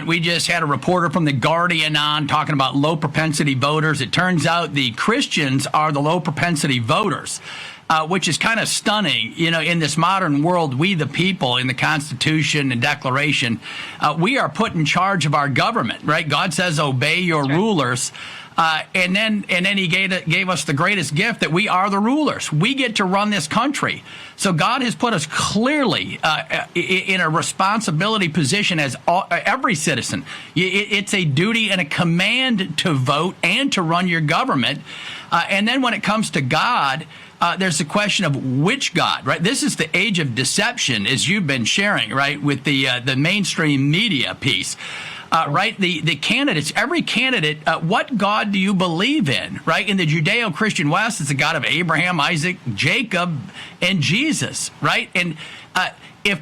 We just had a reporter from The Guardian on talking about low propensity voters. It turns out the Christians are the low propensity voters, which is kind of stunning. You know, in this modern world, we the people in the Constitution and Declaration, we are put in charge of our government, right? God says, obey your rulers. And then he gave us the greatest gift that we are the rulers. We get to run this country. So God has put us clearly in a responsibility position as every citizen. It's a duty and a command to vote and to run your government. And then when it comes to God, there's the question of which God, right? This is the age of deception, as you've been sharing, right, with the mainstream media piece. Right, the candidates, every candidate, what God do you believe in, right? In the Judeo-Christian West, it's the God of Abraham, Isaac, Jacob, and Jesus, right? And if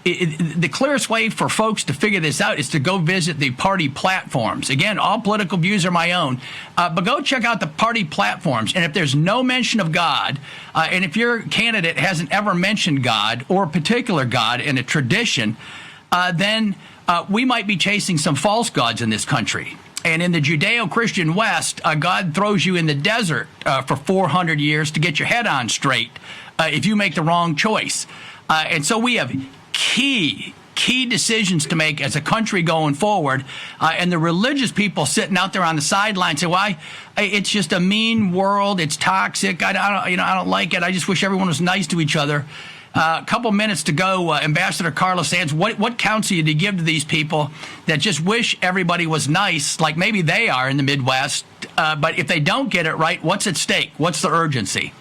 the clearest way for folks to figure this out is to go visit the party platforms. Again, all political views are my own, but go check out the party platforms. And if there's no mention of God, and if your candidate hasn't ever mentioned God or a particular God in a tradition, then we might be chasing some false gods in this country. And in the Judeo-Christian West, God throws you in the desert for 400 years to get your head on straight if you make the wrong choice. And so we have key decisions to make as a country going forward. And the religious people sitting out there on the sidelines say, "Why? It's just a mean world. It's toxic. I don't like it. I just wish everyone was nice to each other." A couple minutes to go, Ambassador Carlos Sands, what counsel do you give to these people that just wish everybody was nice, like maybe they are in the Midwest, but if they don't get it right, what's at stake? What's the urgency?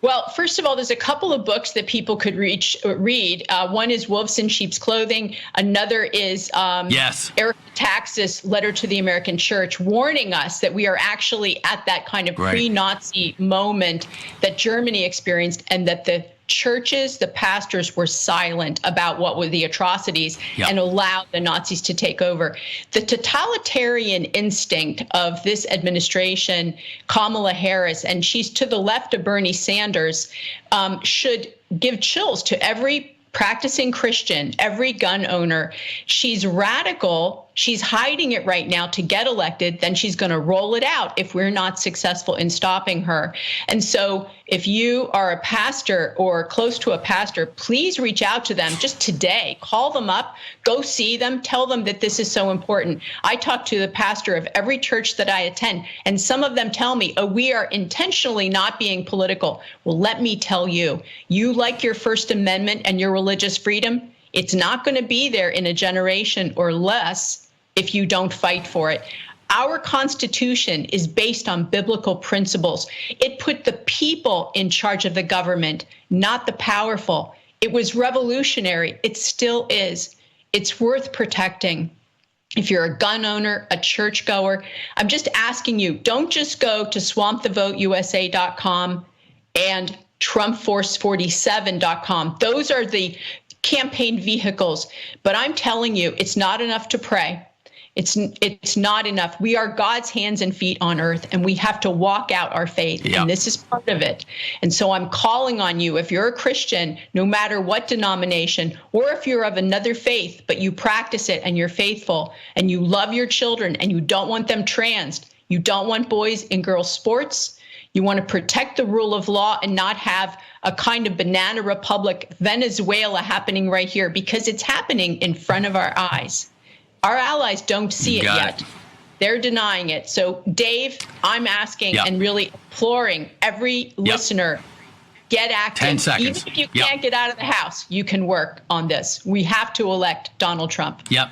Well, first of all, there's a couple of books that people could read. One is Wolves in Sheep's Clothing. Another is Eric Taxis' Letter to the American Church, warning us that we are actually at that kind of pre-Nazi moment that Germany experienced, and that the churches, the pastors were silent about what were the atrocities and allowed the Nazis to take over. The totalitarian instinct of this administration, Kamala Harris, and she's to the left of Bernie Sanders, should give chills to every practicing Christian, every gun owner. She's radical. She's hiding it right now to get elected. Then she's going to roll it out if we're not successful in stopping her. And so if you are a pastor or close to a pastor, please reach out to them just today. Call them up, go see them, tell them that this is so important. I talk to the pastor of every church that I attend, and some of them tell me, "Oh, we are intentionally not being political." Well, let me tell you, you like your First Amendment and your religious freedom, it's not going to be there in a generation or less if you don't fight for it. Our Constitution is based on biblical principles. It put the people in charge of the government, not the powerful. It was revolutionary. It still is. It's worth protecting. If you're a gun owner, a churchgoer, I'm just asking you, don't just go to swampthevoteusa.com and TrumpForce47.com. Those are the campaign vehicles. But I'm telling you, it's not enough to pray. It's not enough. We are God's hands and feet on earth, and we have to walk out our faith. And this is part of it. And so I'm calling on you, if you're a Christian, no matter what denomination, or if you're of another faith, but you practice it and you're faithful and you love your children and you don't want them transed, you don't want boys and girls sports, you want to protect the rule of law and not have a kind of banana republic Venezuela happening right here, because it's happening in front of our eyes. Our allies don't see it yet. They're denying it. So, Dave, I'm asking and really imploring every listener, get active. 10 seconds. Even if you can't get out of the house, you can work on this. We have to elect Donald Trump. Yep.